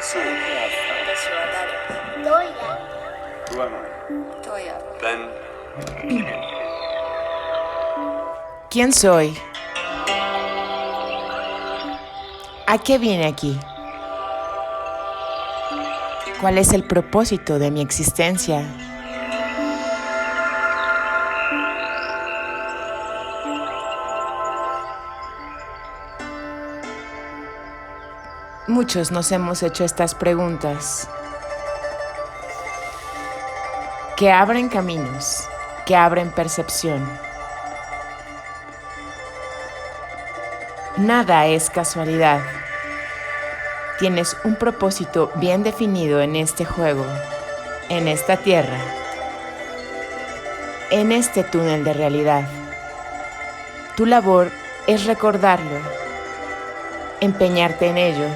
Nasıl?私は誰？どうや Who am I? どうや Ben ¿Quién soy? ¿A qué vine aquí? ¿Cuál es el propósito de mi existencia? Muchos nos hemos hecho estas preguntas que abren caminos, que abren percepción. Nada es casualidad. Tienes un propósito bien definido en este juego, en esta tierra, en este túnel de realidad. Tu labor es recordarlo, empeñarte en ello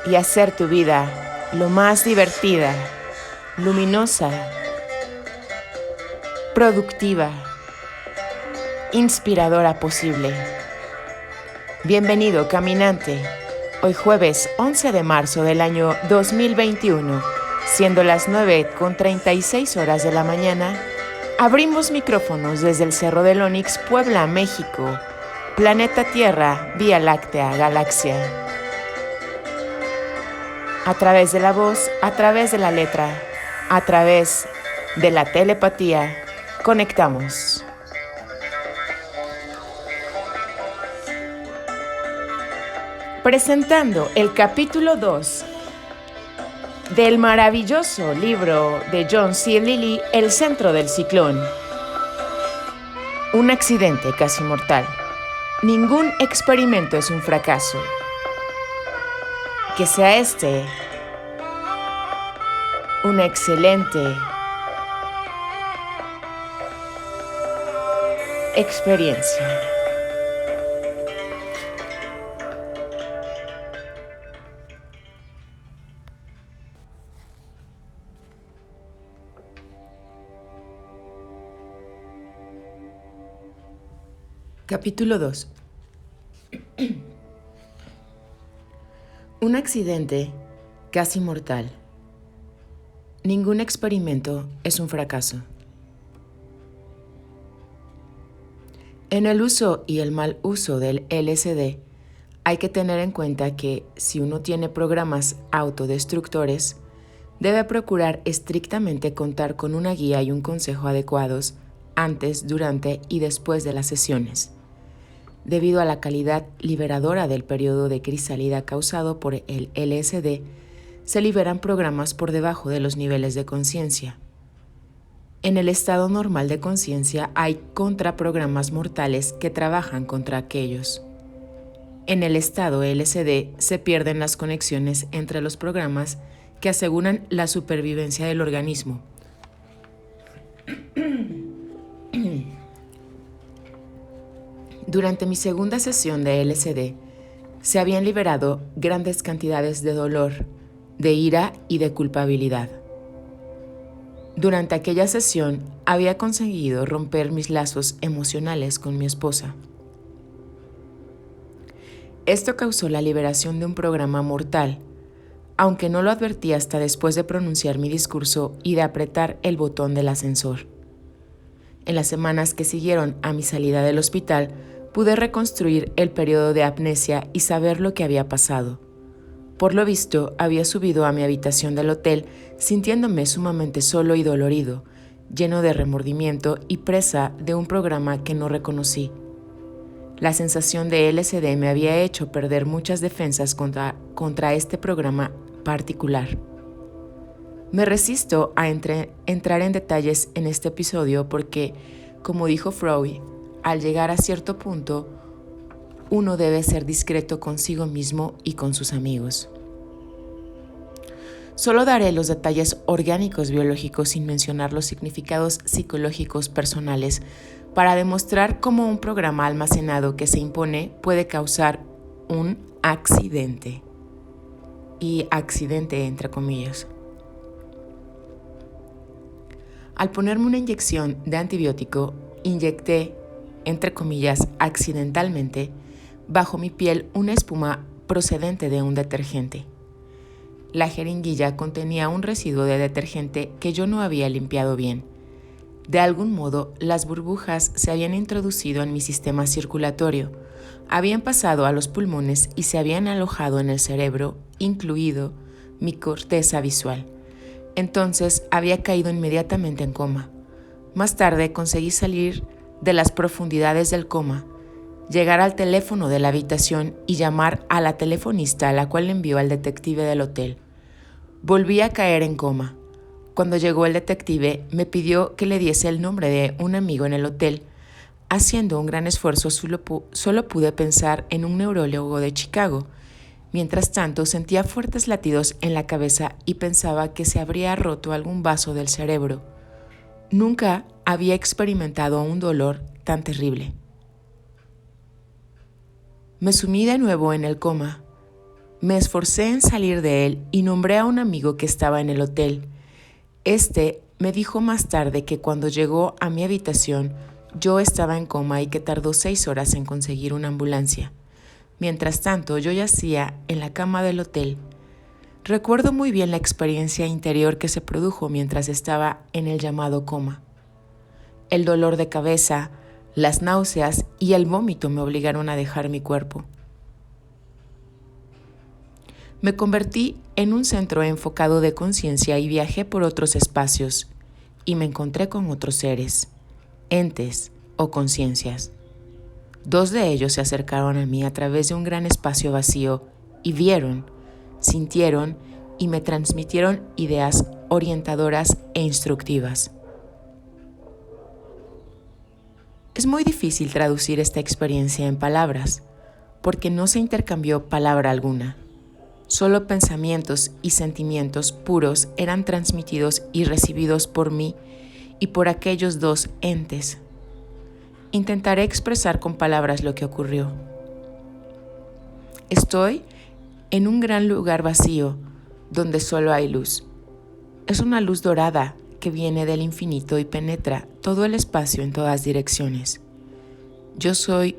y hacer tu vida lo más divertida, luminosa, productiva, inspiradora posible. Bienvenido, caminante. Hoy jueves 11 de marzo del año 2021, siendo las 9:36 de la mañana, abrimos micrófonos desde el Cerro del Onix, Puebla, México, planeta Tierra, Vía Láctea, galaxia. A través de la voz, a través de la letra, a través de la telepatía, conectamos. Presentando el capítulo 2 del maravilloso libro de John C. Lilly, El centro del ciclón. Un accidente casi mortal. Ningún experimento es un fracaso. Que sea este una excelente experiencia. Capítulo 2. Un accidente casi mortal. Ningún experimento es un fracaso. En el uso y el mal uso del LSD, hay que tener en cuenta que si uno tiene programas autodestructores, debe procurar estrictamente contar con una guía y un consejo adecuados antes, durante y después de las sesiones, debido a la calidad liberadora del periodo de crisálida causado por el LSD. Se liberan programas por debajo de los niveles de conciencia. En el estado normal de conciencia hay contraprogramas mortales que trabajan contra aquellos. En el estado LSD se pierden las conexiones entre los programas que aseguran la supervivencia del organismo. Durante mi segunda sesión de LSD, se habían liberado grandes cantidades de dolor, de ira y de culpabilidad. Durante aquella sesión, había conseguido romper mis lazos emocionales con mi esposa. Esto causó la liberación de un programa mortal, aunque no lo advertí hasta después de pronunciar mi discurso y de apretar el botón del ascensor. En las semanas que siguieron a mi salida del hospital, pude reconstruir el periodo de amnesia y saber lo que había pasado. Por lo visto, había subido a mi habitación del hotel sintiéndome sumamente solo y dolorido, lleno de remordimiento y presa de un programa que no reconocí. La sensación de LSD me había hecho perder muchas defensas contra este programa particular. Me resisto a entrar en detalles en este episodio porque, como dijo Freud, al llegar a cierto punto, uno debe ser discreto consigo mismo y con sus amigos. Solo daré los detalles orgánicos biológicos sin mencionar los significados psicológicos personales para demostrar cómo un programa almacenado que se impone puede causar un accidente. Y accidente entre comillas. Al ponerme una inyección de antibiótico, inyecté, entre comillas, accidentalmente, bajo mi piel una espuma procedente de un detergente. La jeringuilla contenía un residuo de detergente que yo no había limpiado bien. De algún modo, las burbujas se habían introducido en mi sistema circulatorio, habían pasado a los pulmones y se habían alojado en el cerebro, incluido mi corteza visual. Entonces había caído inmediatamente en coma. Más tarde conseguí salir de las profundidades del coma, llegar al teléfono de la habitación y llamar a la telefonista, a la cual envió al detective del hotel. Volví a caer en coma. Cuando llegó el detective, me pidió que le diese el nombre de un amigo en el hotel. Haciendo un gran esfuerzo, solo pude pensar en un neurólogo de Chicago. Mientras tanto, sentía fuertes latidos en la cabeza y pensaba que se habría roto algún vaso del cerebro. Nunca había experimentado un dolor tan terrible. Me sumí de nuevo en el coma. Me esforcé en salir de él y nombré a un amigo que estaba en el hotel. Este me dijo más tarde que cuando llegó a mi habitación yo estaba en coma y que tardó 6 horas en conseguir una ambulancia. Mientras tanto, yo yacía en la cama del hotel. Recuerdo muy bien la experiencia interior que se produjo mientras estaba en el llamado coma. El dolor de cabeza, las náuseas y el vómito me obligaron a dejar mi cuerpo. Me convertí en un centro enfocado de conciencia y viajé por otros espacios y me encontré con otros seres, entes o conciencias. 2 de ellos se acercaron a mí a través de un gran espacio vacío y vieron, sintieron y me transmitieron ideas orientadoras e instructivas. Es muy difícil traducir esta experiencia en palabras, porque no se intercambió palabra alguna. Solo pensamientos y sentimientos puros eran transmitidos y recibidos por mí y por aquellos 2 entes. Intentaré expresar con palabras lo que ocurrió. Estoy en un gran lugar vacío donde solo hay luz. Es una luz dorada que viene del infinito y penetra todo el espacio en todas direcciones. Yo soy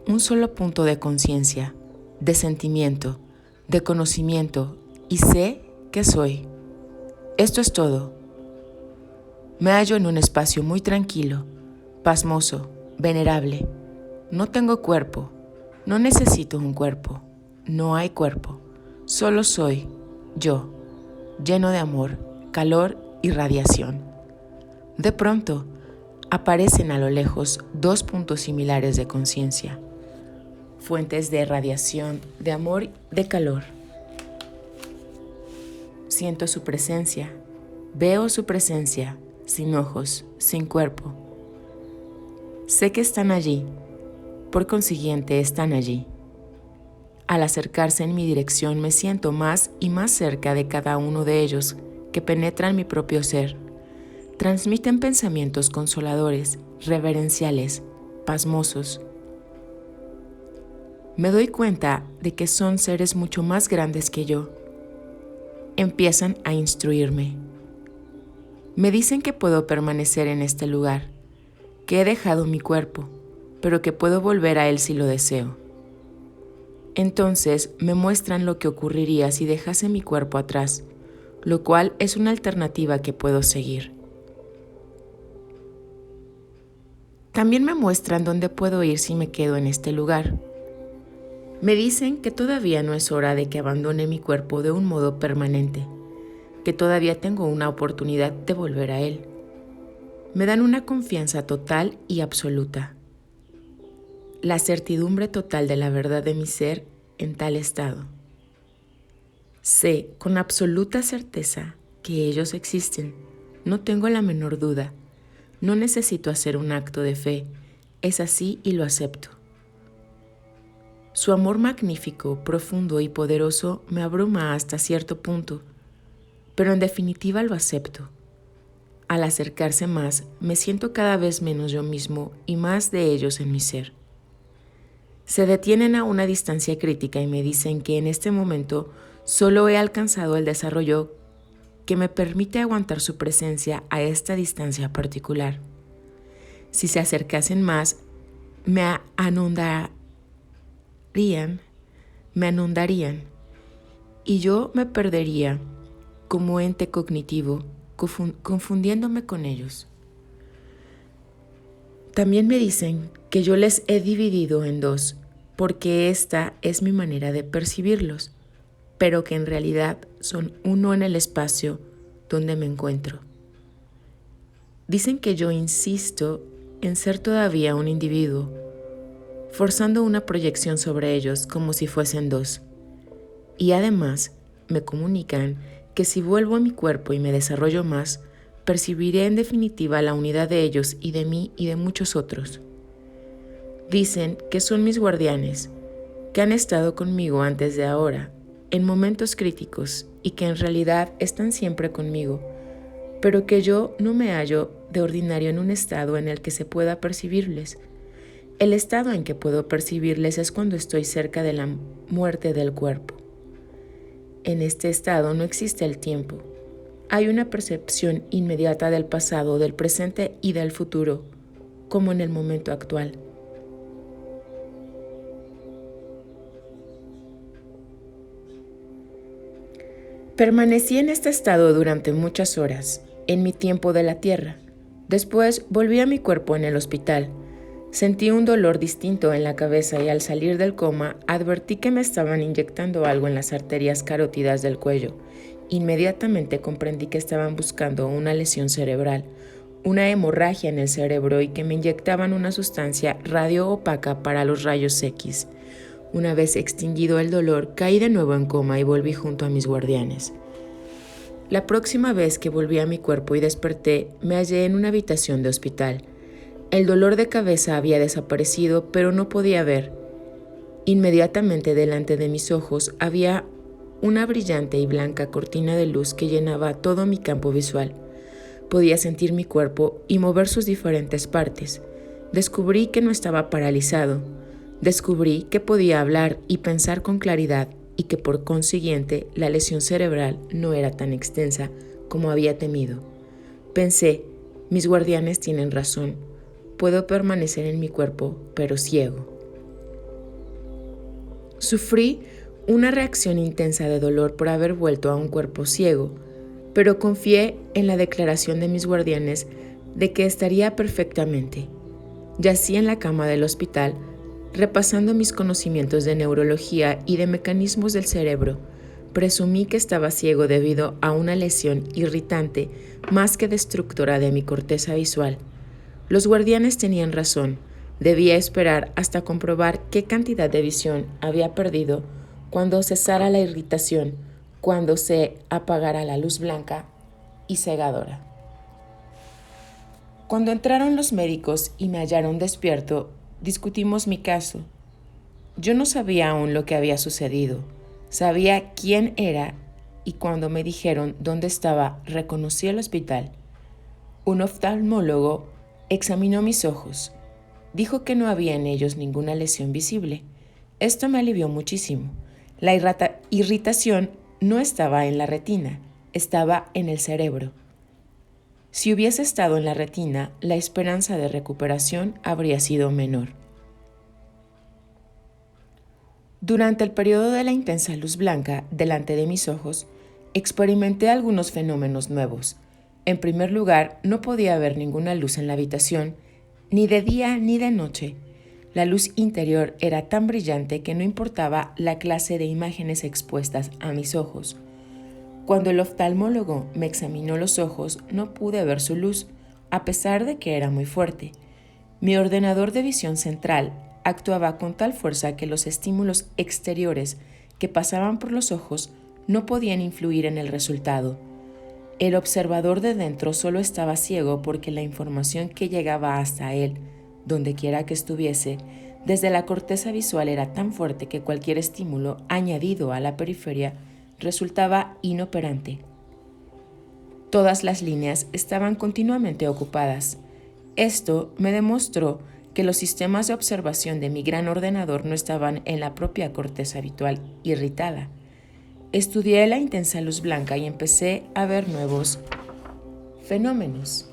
un solo punto de conciencia, de sentimiento, de conocimiento y sé que soy. Esto es todo. Me hallo en un espacio muy tranquilo, pasmoso, venerable. No tengo cuerpo, no necesito un cuerpo, no hay cuerpo, solo soy yo, lleno de amor, calor y radiación. De pronto, aparecen a lo lejos 2 puntos similares de conciencia, fuentes de radiación, de amor, de calor. Siento su presencia, veo su presencia, sin ojos, sin cuerpo. Sé que están allí, por consiguiente están allí. Al acercarse en mi dirección me siento más y más cerca de cada uno de ellos que penetran mi propio ser. Transmiten pensamientos consoladores, reverenciales, pasmosos. Me doy cuenta de que son seres mucho más grandes que yo. Empiezan a instruirme. Me dicen que puedo permanecer en este lugar, que he dejado mi cuerpo, pero que puedo volver a él si lo deseo. Entonces me muestran lo que ocurriría si dejase mi cuerpo atrás, lo cual es una alternativa que puedo seguir. También me muestran dónde puedo ir si me quedo en este lugar. Me dicen que todavía no es hora de que abandone mi cuerpo de un modo permanente, que todavía tengo una oportunidad de volver a él. Me dan una confianza total y absoluta, la certidumbre total de la verdad de mi ser en tal estado. Sé con absoluta certeza que ellos existen, no tengo la menor duda, no necesito hacer un acto de fe, es así y lo acepto. Su amor magnífico, profundo y poderoso me abruma hasta cierto punto, pero en definitiva lo acepto. Al acercarse más, me siento cada vez menos yo mismo y más de ellos en mi ser. Se detienen a una distancia crítica y me dicen que en este momento solo he alcanzado el desarrollo que me permite aguantar su presencia a esta distancia particular. Si se acercasen más, me inundarían y yo me perdería como ente cognitivo, confundiéndome con ellos. También me dicen que yo les he dividido en dos, porque esta es mi manera de percibirlos, pero que en realidad son uno en el espacio donde me encuentro. Dicen que yo insisto en ser todavía un individuo, forzando una proyección sobre ellos como si fuesen dos. Y además me comunican que si vuelvo a mi cuerpo y me desarrollo más, percibiré en definitiva la unidad de ellos y de mí y de muchos otros. Dicen que son mis guardianes, que han estado conmigo antes de ahora, en momentos críticos y que en realidad están siempre conmigo, pero que yo no me hallo de ordinario en un estado en el que se pueda percibirles. El estado en que puedo percibirles es cuando estoy cerca de la muerte del cuerpo. En este estado no existe el tiempo. Hay una percepción inmediata del pasado, del presente y del futuro, como en el momento actual. Permanecí en este estado durante muchas horas, en mi tiempo de la tierra. Después volví a mi cuerpo en el hospital. Sentí un dolor distinto en la cabeza y al salir del coma advertí que me estaban inyectando algo en las arterias carótidas del cuello. Inmediatamente comprendí que estaban buscando una lesión cerebral, una hemorragia en el cerebro y que me inyectaban una sustancia radioopaca para los rayos X. Una vez extinguido el dolor, caí de nuevo en coma y volví junto a mis guardianes. La próxima vez que volví a mi cuerpo y desperté, me hallé en una habitación de hospital. El dolor de cabeza había desaparecido, pero no podía ver. Inmediatamente delante de mis ojos había una brillante y blanca cortina de luz que llenaba todo mi campo visual. Podía sentir mi cuerpo y mover sus diferentes partes. Descubrí que no estaba paralizado. Descubrí que podía hablar y pensar con claridad y que por consiguiente la lesión cerebral no era tan extensa como había temido. Pensé, mis guardianes tienen razón. Puedo permanecer en mi cuerpo, pero ciego. Sufrí una reacción intensa de dolor por haber vuelto a un cuerpo ciego, pero confié en la declaración de mis guardianes de que estaría perfectamente. Yací en la cama del hospital, repasando mis conocimientos de neurología y de mecanismos del cerebro. Presumí que estaba ciego debido a una lesión irritante más que destructora de mi corteza visual. Los guardianes tenían razón. Debía esperar hasta comprobar qué cantidad de visión había perdido cuando cesara la irritación, cuando se apagara la luz blanca y cegadora. Cuando entraron los médicos y me hallaron despierto, discutimos mi caso. Yo no sabía aún lo que había sucedido. Sabía quién era y cuando me dijeron dónde estaba, reconocí el hospital. Un oftalmólogo examinó mis ojos. Dijo que no había en ellos ninguna lesión visible. Esto me alivió muchísimo. La irritación no estaba en la retina, estaba en el cerebro. Si hubiese estado en la retina, la esperanza de recuperación habría sido menor. Durante el periodo de la intensa luz blanca delante de mis ojos, experimenté algunos fenómenos nuevos. En primer lugar, no podía ver ninguna luz en la habitación, ni de día ni de noche. La luz interior era tan brillante que no importaba la clase de imágenes expuestas a mis ojos. Cuando el oftalmólogo me examinó los ojos, no pude ver su luz, a pesar de que era muy fuerte. Mi ordenador de visión central actuaba con tal fuerza que los estímulos exteriores que pasaban por los ojos no podían influir en el resultado. El observador de dentro solo estaba ciego porque la información que llegaba hasta él, dondequiera que estuviese, desde la corteza visual era tan fuerte que cualquier estímulo añadido a la periferia resultaba inoperante. Todas las líneas estaban continuamente ocupadas. Esto me demostró que los sistemas de observación de mi gran ordenador no estaban en la propia corteza habitual irritada. Estudié la intensa luz blanca y empecé a ver nuevos fenómenos.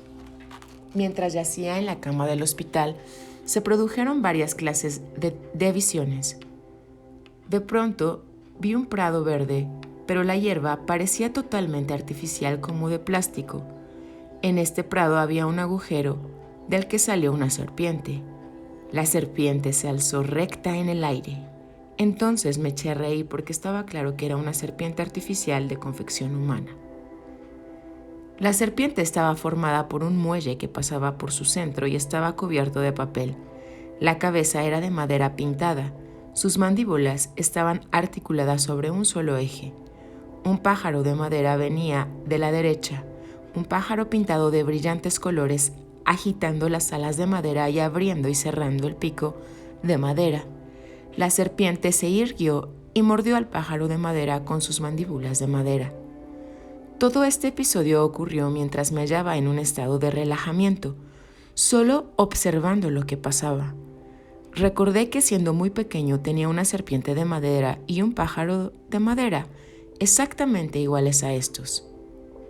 Mientras yacía en la cama del hospital, se produjeron varias clases de visiones. De pronto, vi un prado verde, pero la hierba parecía totalmente artificial, como de plástico. En este prado había un agujero del que salió una serpiente. La serpiente se alzó recta en el aire. Entonces me eché a reír porque estaba claro que era una serpiente artificial de confección humana. La serpiente estaba formada por un muelle que pasaba por su centro y estaba cubierto de papel. La cabeza era de madera pintada. Sus mandíbulas estaban articuladas sobre un solo eje. Un pájaro de madera venía de la derecha, un pájaro pintado de brillantes colores, agitando las alas de madera y abriendo y cerrando el pico de madera. La serpiente se irguió y mordió al pájaro de madera con sus mandíbulas de madera. Todo este episodio ocurrió mientras me hallaba en un estado de relajamiento, solo observando lo que pasaba. Recordé que siendo muy pequeño tenía una serpiente de madera y un pájaro de madera, exactamente iguales a estos.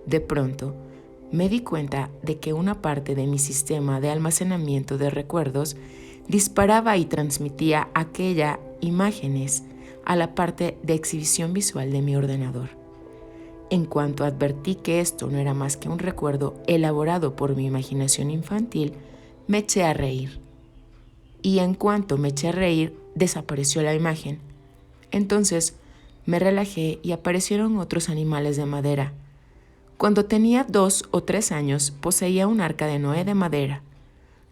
De pronto, me di cuenta de que una parte de mi sistema de almacenamiento de recuerdos disparaba y transmitía aquellas imágenes a la parte de exhibición visual de mi ordenador. En cuanto advertí que esto no era más que un recuerdo elaborado por mi imaginación infantil, me eché a reír. Y en cuanto me eché a reír, desapareció la imagen. Entonces me relajé y aparecieron otros animales de madera. Cuando tenía 2 o 3 años, poseía un arca de Noé de madera.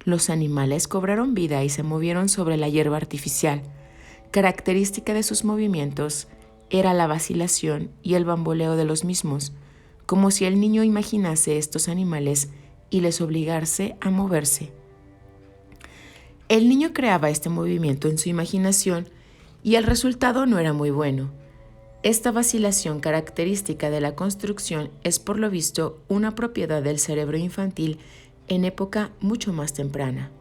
Los animales cobraron vida y se movieron sobre la hierba artificial. Característica de sus movimientos era la vacilación y el bamboleo de los mismos, como si el niño imaginase estos animales y les obligase a moverse. El niño creaba este movimiento en su imaginación y el resultado no era muy bueno. Esta vacilación característica de la construcción es por lo visto una propiedad del cerebro infantil en época mucho más temprana.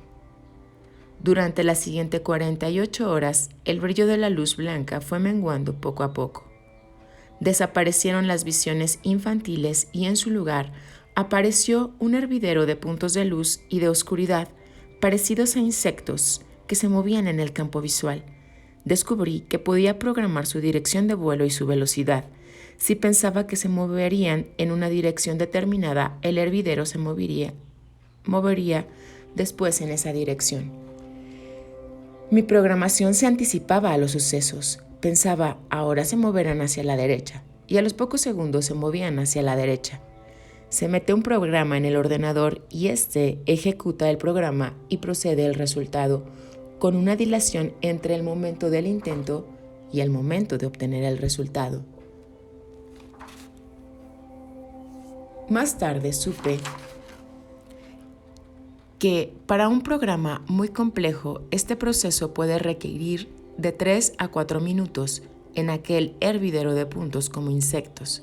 Durante las siguientes 48 horas, el brillo de la luz blanca fue menguando poco a poco. Desaparecieron las visiones infantiles y en su lugar apareció un hervidero de puntos de luz y de oscuridad parecidos a insectos que se movían en el campo visual. Descubrí que podía programar su dirección de vuelo y su velocidad. Si pensaba que se moverían en una dirección determinada, el hervidero se movería después en esa dirección. Mi programación se anticipaba a los sucesos. Pensaba, ahora se moverán hacia la derecha, y a los pocos segundos se movían hacia la derecha. Se mete un programa en el ordenador y este ejecuta el programa y procede el resultado, con una dilación entre el momento del intento y el momento de obtener el resultado. Más tarde supe que para un programa muy complejo este proceso puede requerir de 3 a 4 minutos en aquel hervidero de puntos como insectos.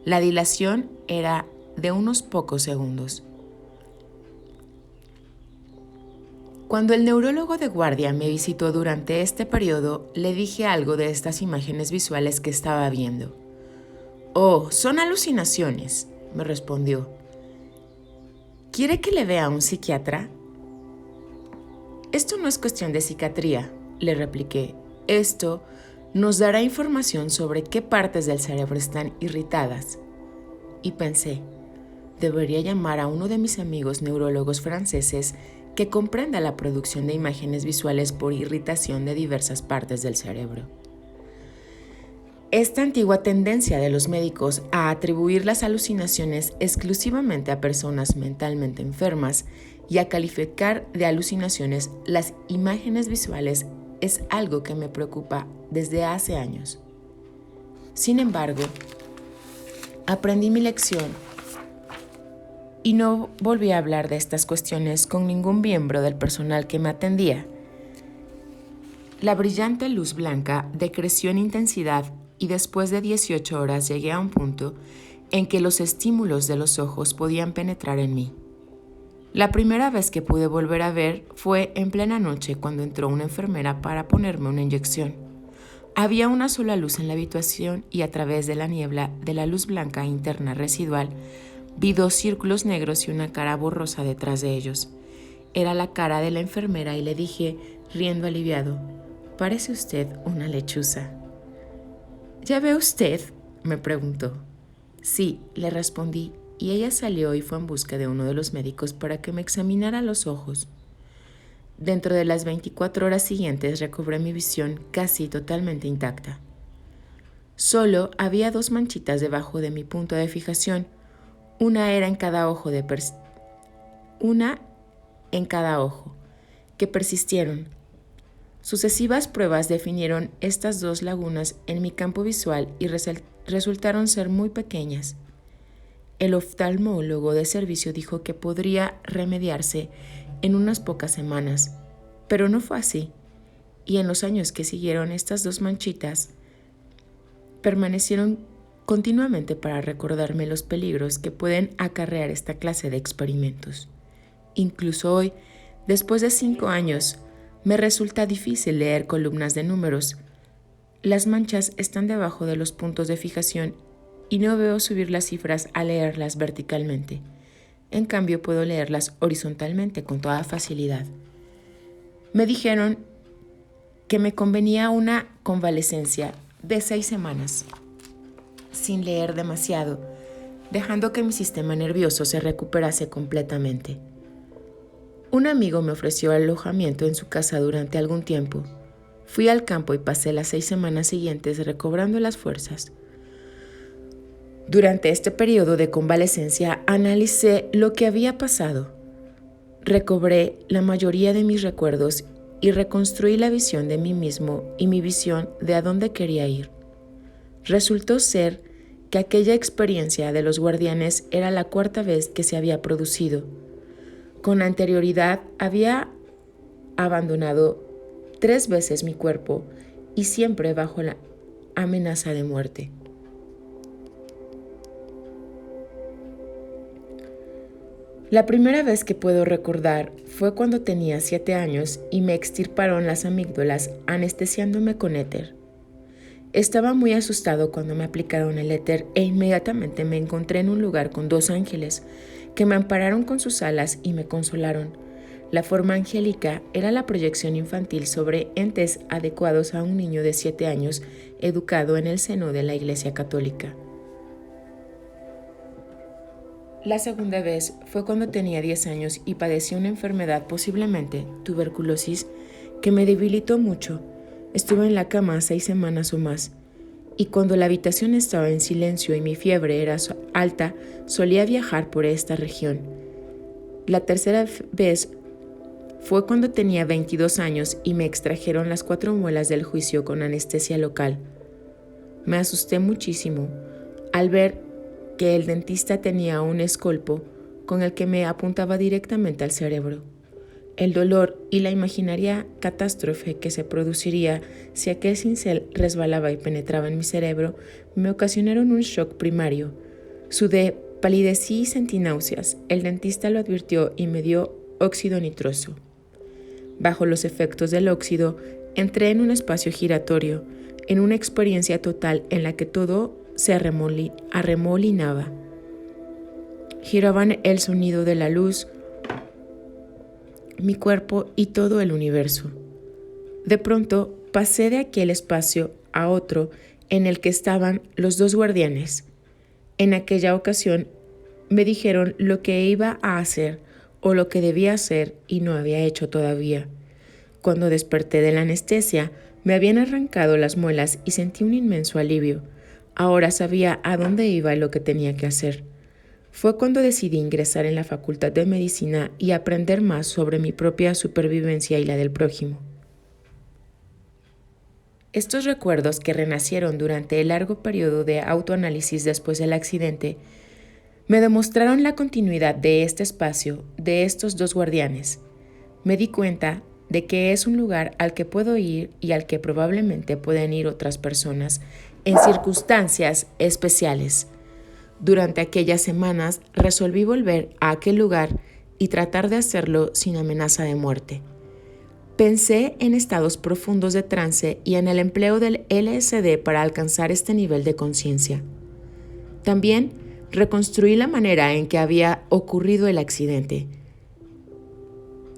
La dilación era de unos pocos segundos. Cuando el neurólogo de guardia me visitó durante este periodo, le dije algo de estas imágenes visuales que estaba viendo. «Oh, son alucinaciones», me respondió. ¿Quiere que le vea a un psiquiatra? Esto no es cuestión de psiquiatría, le repliqué. Esto nos dará información sobre qué partes del cerebro están irritadas. Y pensé, debería llamar a uno de mis amigos neurólogos franceses que comprenda la producción de imágenes visuales por irritación de diversas partes del cerebro. Esta antigua tendencia de los médicos a atribuir las alucinaciones exclusivamente a personas mentalmente enfermas y a calificar de alucinaciones las imágenes visuales es algo que me preocupa desde hace años. Sin embargo, aprendí mi lección y no volví a hablar de estas cuestiones con ningún miembro del personal que me atendía. La brillante luz blanca decreció en intensidad y después de 18 horas llegué a un punto en que los estímulos de los ojos podían penetrar en mí. La primera vez que pude volver a ver fue en plena noche cuando entró una enfermera para ponerme una inyección. Había una sola luz en la habitación y a través de la niebla de la luz blanca interna residual vi 2 círculos negros y una cara borrosa detrás de ellos. Era la cara de la enfermera y le dije, riendo aliviado, «Parece usted una lechuza». «¿Ya ve usted?», me preguntó. Sí, le respondí, y ella salió y fue en busca de uno de los médicos para que me examinara los ojos. Dentro de las 24 horas siguientes recobré mi visión casi totalmente intacta. Solo había 2 manchitas debajo de mi punto de fijación. Una en cada ojo, que persistieron. Sucesivas pruebas definieron estas 2 lagunas en mi campo visual y resultaron ser muy pequeñas. El oftalmólogo de servicio dijo que podría remediarse en unas pocas semanas, pero no fue así, y en los años que siguieron estas 2 manchitas permanecieron continuamente para recordarme los peligros que pueden acarrear esta clase de experimentos. Incluso hoy, después de 5 años, me resulta difícil leer columnas de números. Las manchas están debajo de los puntos de fijación y no veo subir las cifras al leerlas verticalmente. En cambio, puedo leerlas horizontalmente con toda facilidad. Me dijeron que me convenía una convalecencia de 6 semanas, sin leer demasiado, dejando que mi sistema nervioso se recuperase completamente. Un amigo me ofreció alojamiento en su casa durante algún tiempo. Fui al campo y pasé las 6 semanas siguientes recobrando las fuerzas. Durante este periodo de convalecencia analicé lo que había pasado. Recobré la mayoría de mis recuerdos y reconstruí la visión de mí mismo y mi visión de a dónde quería ir. Resultó ser que aquella experiencia de los guardianes era la 4ª vez que se había producido. Con anterioridad había abandonado 3 veces mi cuerpo y siempre bajo la amenaza de muerte. La primera vez que puedo recordar fue cuando tenía 7 años y me extirparon las amígdalas anestesiándome con éter. Estaba muy asustado cuando me aplicaron el éter e inmediatamente me encontré en un lugar con 2 ángeles que me ampararon con sus alas y me consolaron. La forma angélica era la proyección infantil sobre entes adecuados a un niño de 7 años educado en el seno de la Iglesia Católica. La segunda vez fue cuando tenía 10 años y padecí una enfermedad, posiblemente tuberculosis, que me debilitó mucho. Estuve en la cama 6 semanas o más, y cuando la habitación estaba en silencio y mi fiebre era alta, solía viajar por esta región. La tercera vez fue cuando tenía 22 años y me extrajeron las 4 muelas del juicio con anestesia local. Me asusté muchísimo al ver que el dentista tenía un escolpo con el que me apuntaba directamente al cerebro. El dolor y la imaginaria catástrofe que se produciría si aquel cincel resbalaba y penetraba en mi cerebro me ocasionaron un shock primario. Sudé, palidecí y sentí náuseas. El dentista lo advirtió y me dio óxido nitroso. Bajo los efectos del óxido, entré en un espacio giratorio, en una experiencia total en la que todo se arremolinaba. Giraban el sonido de la luz, mi cuerpo y todo el universo. De pronto pasé de aquel espacio a otro en el que estaban los 2 guardianes. En aquella ocasión me dijeron lo que iba a hacer o lo que debía hacer y no había hecho todavía. Cuando desperté de la anestesia, me habían arrancado las muelas y sentí un inmenso alivio. Ahora sabía a dónde iba y lo que tenía que hacer. Fue cuando decidí ingresar en la Facultad de Medicina y aprender más sobre mi propia supervivencia y la del prójimo. Estos recuerdos que renacieron durante el largo periodo de autoanálisis después del accidente me demostraron la continuidad de este espacio, de estos 2 guardianes. Me di cuenta de que es un lugar al que puedo ir y al que probablemente pueden ir otras personas en circunstancias especiales. Durante aquellas semanas resolví volver a aquel lugar y tratar de hacerlo sin amenaza de muerte. Pensé en estados profundos de trance y en el empleo del LSD para alcanzar este nivel de conciencia. También reconstruí la manera en que había ocurrido el accidente.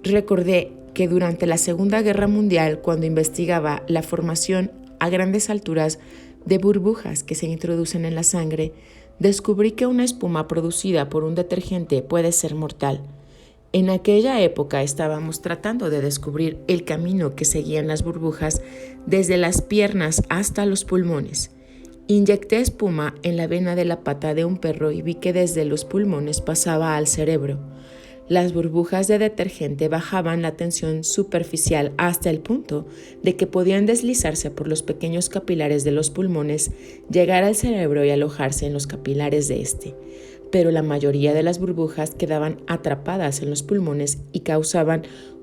Recordé que durante la Segunda Guerra Mundial, cuando investigaba la formación a grandes alturas, de burbujas que se introducen en la sangre, descubrí que una espuma producida por un detergente puede ser mortal. En aquella época estábamos tratando de descubrir el camino que seguían las burbujas desde las piernas hasta los pulmones. Inyecté espuma en la vena de la pata de un perro y vi que desde los pulmones pasaba al cerebro. Las burbujas de detergente bajaban la tensión superficial hasta el punto de que podían deslizarse por los pequeños capilares de los pulmones, llegar al cerebro y alojarse en los capilares de este. Pero la mayoría de las burbujas quedaban atrapadas en los pulmones y causaban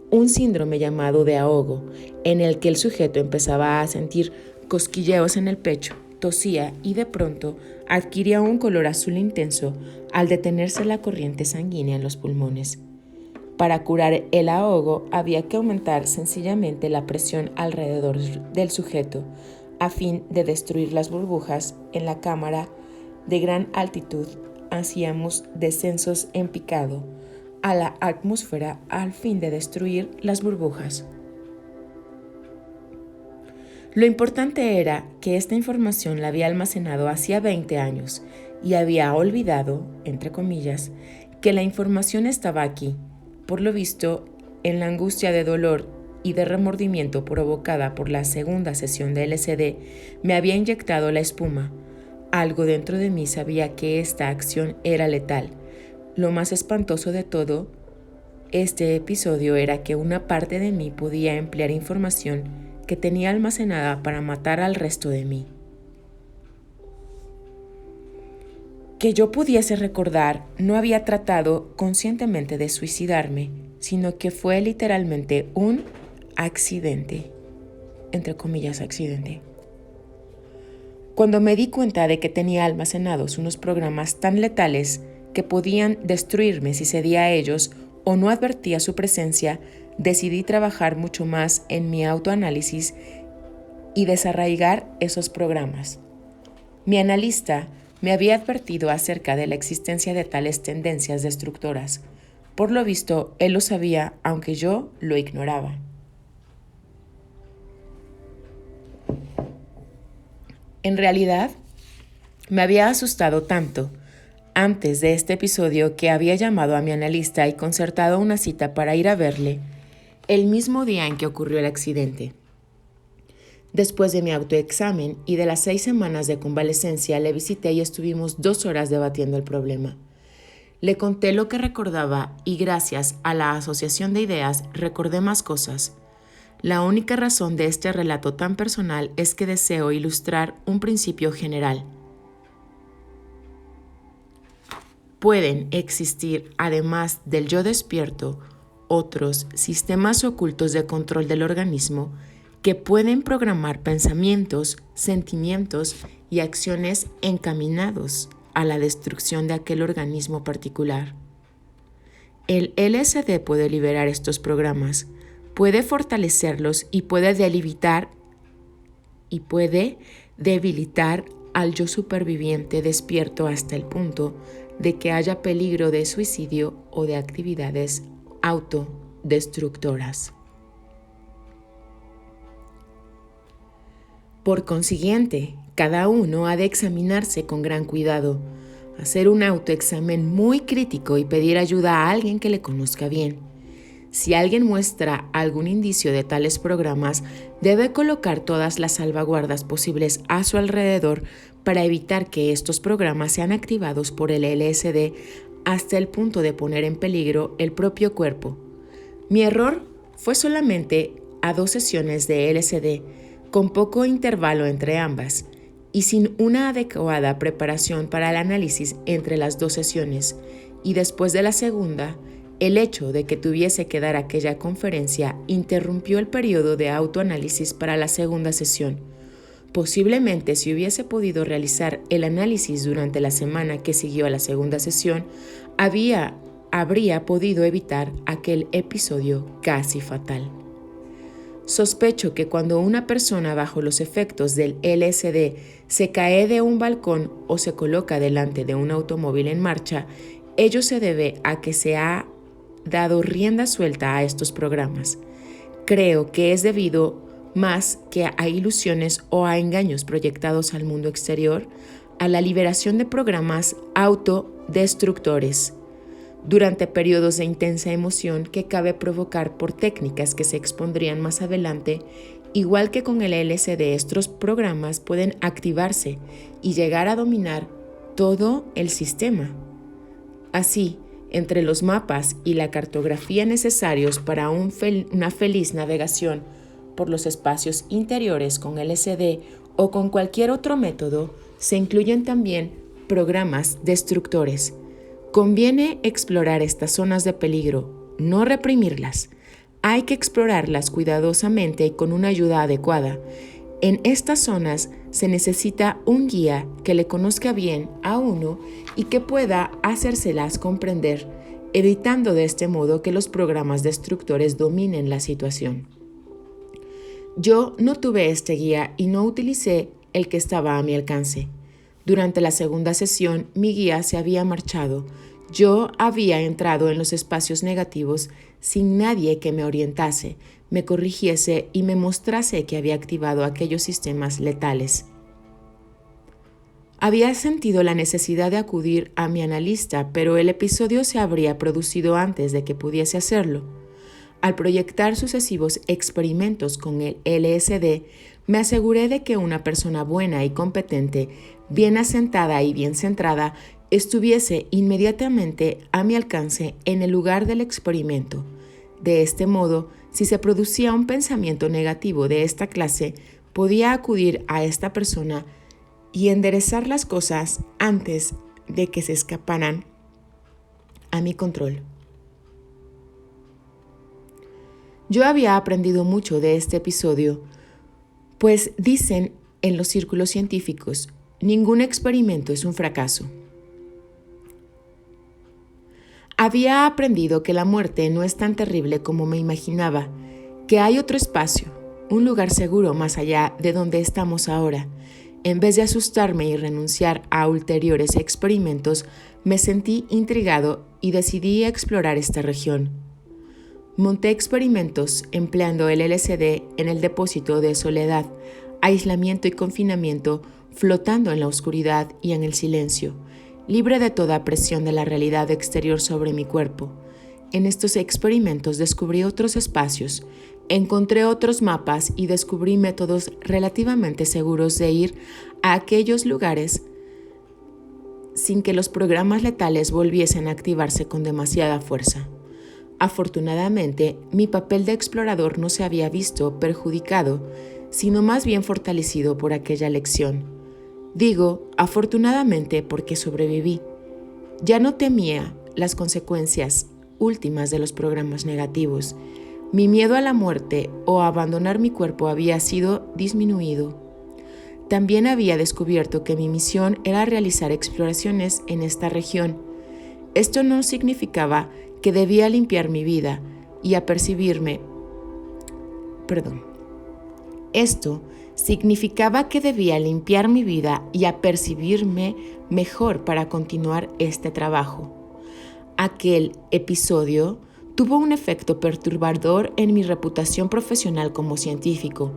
un síndrome llamado de ahogo, en el que el sujeto empezaba a sentir cosquilleos en el pecho, tosía y de pronto adquiría un color azul intenso al detenerse la corriente sanguínea en los pulmones. Para curar el ahogo había que aumentar sencillamente la presión alrededor del sujeto a fin de destruir las burbujas. En la cámara de gran altitud hacíamos descensos en picado a la atmósfera al fin de destruir las burbujas. Lo importante era que esta información la había almacenado hacía 20 años y había olvidado, entre comillas, que la información estaba aquí. Por lo visto, en la angustia de dolor y de remordimiento provocada por la segunda sesión de LSD, me había inyectado la espuma. Algo dentro de mí sabía que esta acción era letal. Lo más espantoso de todo este episodio era que una parte de mí podía emplear información que tenía almacenada para matar al resto de mí. Que yo pudiese recordar, no había tratado conscientemente de suicidarme, sino que fue literalmente un accidente, entre comillas accidente. Cuando me di cuenta de que tenía almacenados unos programas tan letales que podían destruirme si cedía a ellos o no advertía su presencia, decidí trabajar mucho más en mi autoanálisis y desarraigar esos programas. Mi analista me había advertido acerca de la existencia de tales tendencias destructoras. Por lo visto, él lo sabía, aunque yo lo ignoraba. En realidad, me había asustado tanto antes de este episodio que había llamado a mi analista y concertado una cita para ir a verle el mismo día en que ocurrió el accidente. Después de mi autoexamen y de las 6 semanas de convalecencia, le visité y estuvimos 2 horas debatiendo el problema. Le conté lo que recordaba y gracias a la asociación de ideas recordé más cosas. La única razón de este relato tan personal es que deseo ilustrar un principio general. Pueden existir, además del yo despierto, otros sistemas ocultos de control del organismo que pueden programar pensamientos, sentimientos y acciones encaminados a la destrucción de aquel organismo particular. El LSD puede liberar estos programas, puede fortalecerlos y puede debilitar al yo superviviente despierto hasta el punto de que haya peligro de suicidio o de actividades autodestructoras. Por consiguiente, cada uno ha de examinarse con gran cuidado, hacer un autoexamen muy crítico y pedir ayuda a alguien que le conozca bien. Si alguien muestra algún indicio de tales programas, debe colocar todas las salvaguardas posibles a su alrededor para evitar que estos programas sean activados por el LSD hasta el punto de poner en peligro el propio cuerpo. Mi error fue solamente a 2 sesiones de LSD, con poco intervalo entre ambas, y sin una adecuada preparación para el análisis entre las 2 sesiones, y después de la segunda, el hecho de que tuviese que dar aquella conferencia interrumpió el periodo de autoanálisis para la segunda sesión. Posiblemente si hubiese podido realizar el análisis durante la semana que siguió a la segunda sesión, habría podido evitar aquel episodio casi fatal. Sospecho que cuando una persona bajo los efectos del LSD se cae de un balcón o se coloca delante de un automóvil en marcha, ello se debe a que se ha dado rienda suelta a estos programas. Creo que es debido más que a ilusiones o a engaños proyectados al mundo exterior, a la liberación de programas autodestructores durante periodos de intensa emoción que cabe provocar por técnicas que se expondrían más adelante. Igual que con el LSD, estos programas pueden activarse y llegar a dominar todo el sistema. Así, entre los mapas y la cartografía necesarios para una feliz navegación por los espacios interiores con LSD o con cualquier otro método, se incluyen también programas destructores. Conviene explorar estas zonas de peligro, no reprimirlas. Hay que explorarlas cuidadosamente y con una ayuda adecuada. En estas zonas se necesita un guía que le conozca bien a uno y que pueda hacérselas comprender, evitando de este modo que los programas destructores dominen la situación. Yo no tuve este guía y no utilicé el que estaba a mi alcance. Durante la segunda sesión, mi guía se había marchado. Yo había entrado en los espacios negativos sin nadie que me orientase, me corrigiese y me mostrase que había activado aquellos sistemas letales. Había sentido la necesidad de acudir a mi analista, pero el episodio se habría producido antes de que pudiese hacerlo. Al proyectar sucesivos experimentos con el LSD, me aseguré de que una persona buena y competente, bien asentada y bien centrada, estuviese inmediatamente a mi alcance en el lugar del experimento. De este modo, si se producía un pensamiento negativo de esta clase, podía acudir a esta persona y enderezar las cosas antes de que se escaparan a mi control. Yo había aprendido mucho de este episodio, pues dicen en los círculos científicos, ningún experimento es un fracaso. Había aprendido que la muerte no es tan terrible como me imaginaba, que hay otro espacio, un lugar seguro más allá de donde estamos ahora. En vez de asustarme y renunciar a ulteriores experimentos, me sentí intrigado y decidí explorar esta región. Monté experimentos empleando el LSD en el depósito de soledad, aislamiento y confinamiento, flotando en la oscuridad y en el silencio, libre de toda presión de la realidad exterior sobre mi cuerpo. En estos experimentos descubrí otros espacios, encontré otros mapas y descubrí métodos relativamente seguros de ir a aquellos lugares sin que los programas letales volviesen a activarse con demasiada fuerza. Afortunadamente, mi papel de explorador no se había visto perjudicado, sino más bien fortalecido por aquella lección. Digo, afortunadamente, porque sobreviví. Ya no temía las consecuencias últimas de los programas negativos. Mi miedo a la muerte o a abandonar mi cuerpo había sido disminuido. También había descubierto que mi misión era realizar exploraciones en esta región. Esto no significaba que debía limpiar mi vida y apercibirme. Esto significaba que debía limpiar mi vida y apercibirme mejor para continuar este trabajo. Aquel episodio tuvo un efecto perturbador en mi reputación profesional como científico.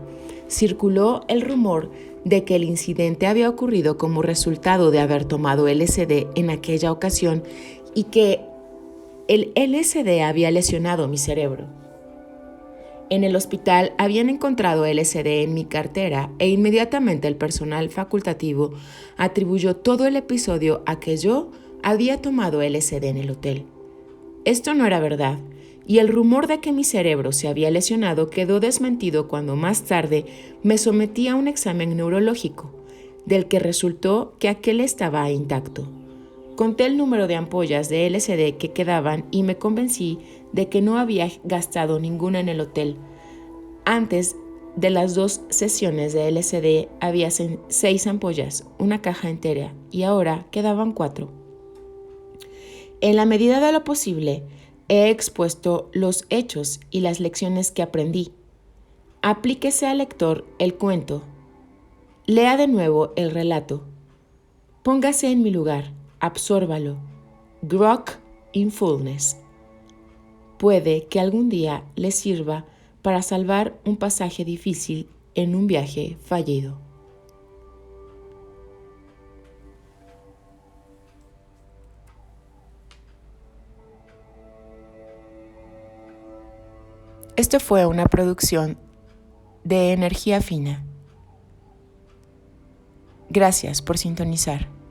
Circuló el rumor de que el incidente había ocurrido como resultado de haber tomado LSD en aquella ocasión y que el LSD había lesionado mi cerebro. En el hospital habían encontrado LSD en mi cartera e inmediatamente el personal facultativo atribuyó todo el episodio a que yo había tomado LSD en el hotel. Esto no era verdad, y el rumor de que mi cerebro se había lesionado quedó desmentido cuando más tarde me sometí a un examen neurológico, del que resultó que aquel estaba intacto. Conté el número de ampollas de LSD que quedaban y me convencí de que no había gastado ninguna en el hotel. Antes de las 2 sesiones de LSD había 6 ampollas, una caja entera, y ahora quedaban 4. En la medida de lo posible, he expuesto los hechos y las lecciones que aprendí. Aplíquese al lector el cuento. Lea de nuevo el relato. Póngase en mi lugar. Absórbalo. Grok in fullness. Puede que algún día le sirva para salvar un pasaje difícil en un viaje fallido. Esto fue una producción de Energía Fina. Gracias por sintonizar.